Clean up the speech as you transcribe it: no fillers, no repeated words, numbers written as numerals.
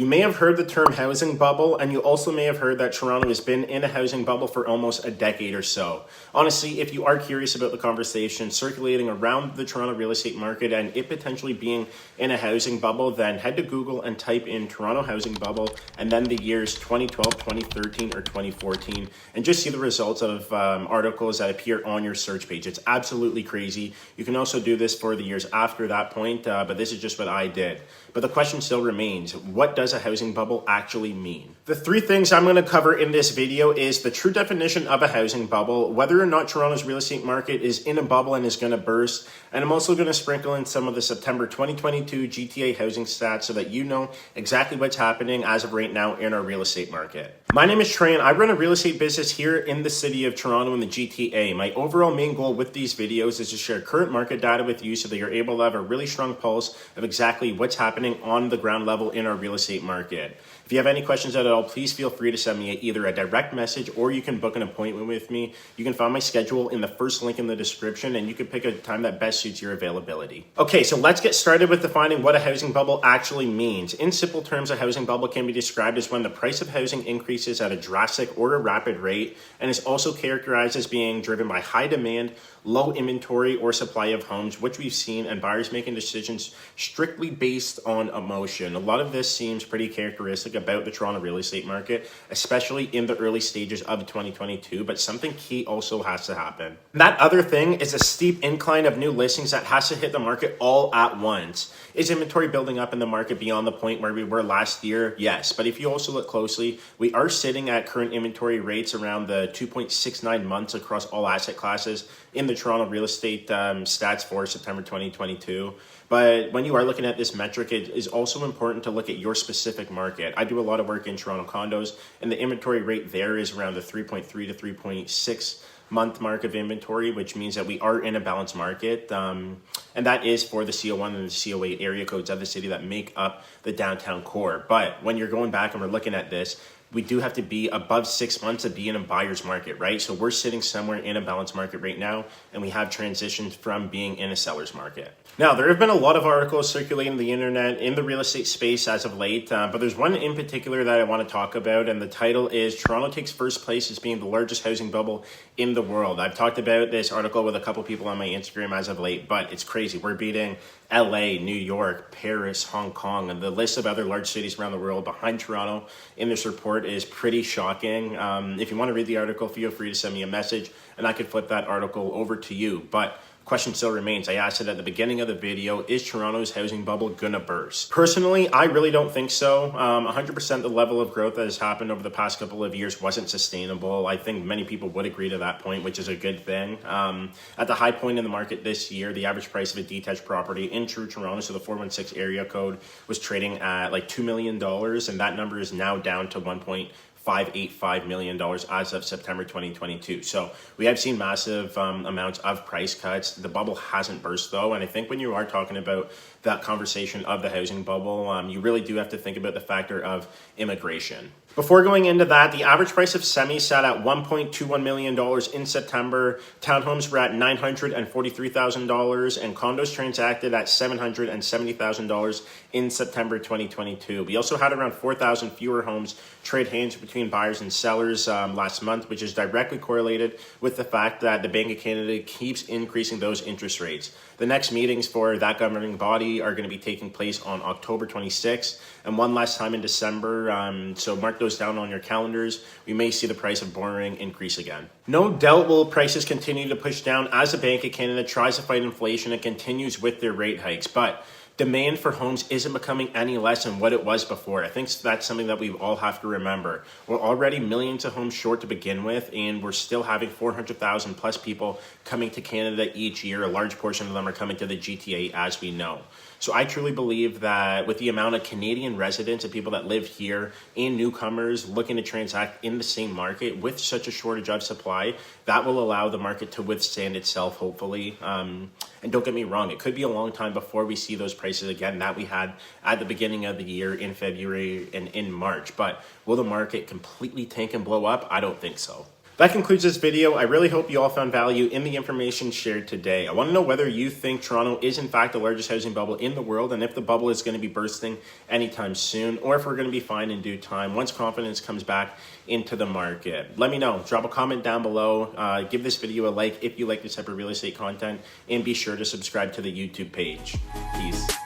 You may have heard the term housing bubble, and you also may have heard that Toronto has been in a housing bubble for almost a decade or so. Honestly, if you are curious about the conversation circulating around the Toronto real estate market and it potentially being in a housing bubble, then head to Google and type in Toronto housing bubble and then the years 2012, 2013, or 2014, and just see the results of articles that appear on your search page. It's absolutely crazy. You can also do this for the years after that point, but this is just what I did. But the question still remains, what does a housing bubble actually mean? The three things I'm going to cover in this video is the true definition of a housing bubble, whether or not Toronto's real estate market is in a bubble and is going to burst, and I'm also going to sprinkle in some of the September 2022 GTA housing stats so that you know exactly what's happening as of right now in our real estate market. My name is Trey and I run a real estate business here in the city of Toronto in the GTA. My overall main goal with these videos is to share current market data with you so that you're able to have a really strong pulse of exactly what's happening on the ground level in our real estate market. If you have any questions at all, please feel free to send me either a direct message or you can book an appointment with me. You can find my schedule in the first link in the description and you can pick a time that best suits your availability. Okay, so let's get started with defining what a housing bubble actually means. In simple terms, a housing bubble can be described as when the price of housing increases at a drastic or a rapid rate and is also characterized as being driven by high demand, low inventory or supply of homes, which we've seen, and buyers making decisions strictly based on emotion. A lot of this seems pretty characteristic about the Toronto real estate market, especially in the early stages of 2022, but something key also has to happen. That other thing is a steep incline of new listings that has to hit the market all at once. Is inventory building up in the market beyond the point where we were last year? Yes, but if you also look closely, we are sitting at current inventory rates around the 2.69 months across all asset classes in the Toronto real estate stats for September 2022. But when you are looking at this metric, it is also important to look at your specific market. I do a lot of work in Toronto condos, and the inventory rate there is around the 3.3 to 3.6 month mark of inventory, which means that we are in a balanced market. And that is for the CO1 and the CO8 area codes of the city that make up the downtown core. But when you're going back and we're looking at this, we do have to be above 6 months to be in a buyer's market, right? So we're sitting somewhere in a balanced market right now, and we have transitioned from being in a seller's market. Now, there have been a lot of articles circulating the internet in the real estate space as of late, but there's one in particular that I want to talk about, and the title is Toronto takes first place as being the largest housing bubble in the world. I've talked about this article with a couple people on my Instagram as of late, but it's crazy. We're beating LA, New York, Paris, Hong Kong, and the list of other large cities around the world behind Toronto in this report is pretty shocking. If you want to read the article, feel free to send me a message and I could flip that article over to you. But question still remains. I asked it at the beginning of the video, is Toronto's housing bubble gonna burst? Personally, I really don't think so. 100% the level of growth that has happened over the past couple of years wasn't sustainable. I think many people would agree to that point, which is a good thing. At the high point in the market this year, the average price of a detached property in true Toronto, so the 416 area code, was trading at like $2 million, and that number is now down to $1.585 million as of September 2022. So we have seen massive amounts of price cuts. The bubble hasn't burst though. And I think when you are talking about that conversation of the housing bubble, you really do have to think about the factor of immigration. Before going into that, the average price of semis sat at $1.21 million in September. Townhomes were at $943,000 and condos transacted at $770,000 in September 2022. We also had around 4,000 fewer homes trade hands between buyers and sellers last month, which is directly correlated with the fact that the Bank of Canada keeps increasing those interest rates. The next meetings for that governing body are going to be taking place on October 26th and one last time in December. So mark those down on your calendars. We may see the price of borrowing increase again. No doubt will prices continue to push down as the Bank of Canada tries to fight inflation and continues with their rate hikes. But demand for homes isn't becoming any less than what it was before. I think that's something that we all have to remember. We're already millions of homes short to begin with, and we're still having 400,000 plus people coming to Canada each year. A large portion of them are coming to the GTA, as we know. So I truly believe that with the amount of Canadian residents and people that live here and newcomers looking to transact in the same market with such a shortage of supply, that will allow the market to withstand itself, hopefully. And don't get me wrong, it could be a long time before we see those prices again that we had at the beginning of the year in February and in March. But will the market completely tank and blow up? I don't think so. That concludes this video. I really hope you all found value in the information shared today. I want to know whether you think Toronto is in fact the largest housing bubble in the world, and if the bubble is going to be bursting anytime soon, or if we're going to be fine in due time once confidence comes back into the market. Let me know. Drop a comment down below. Give this video a like if you like this type of real estate content, and be sure to subscribe to the YouTube page. Peace.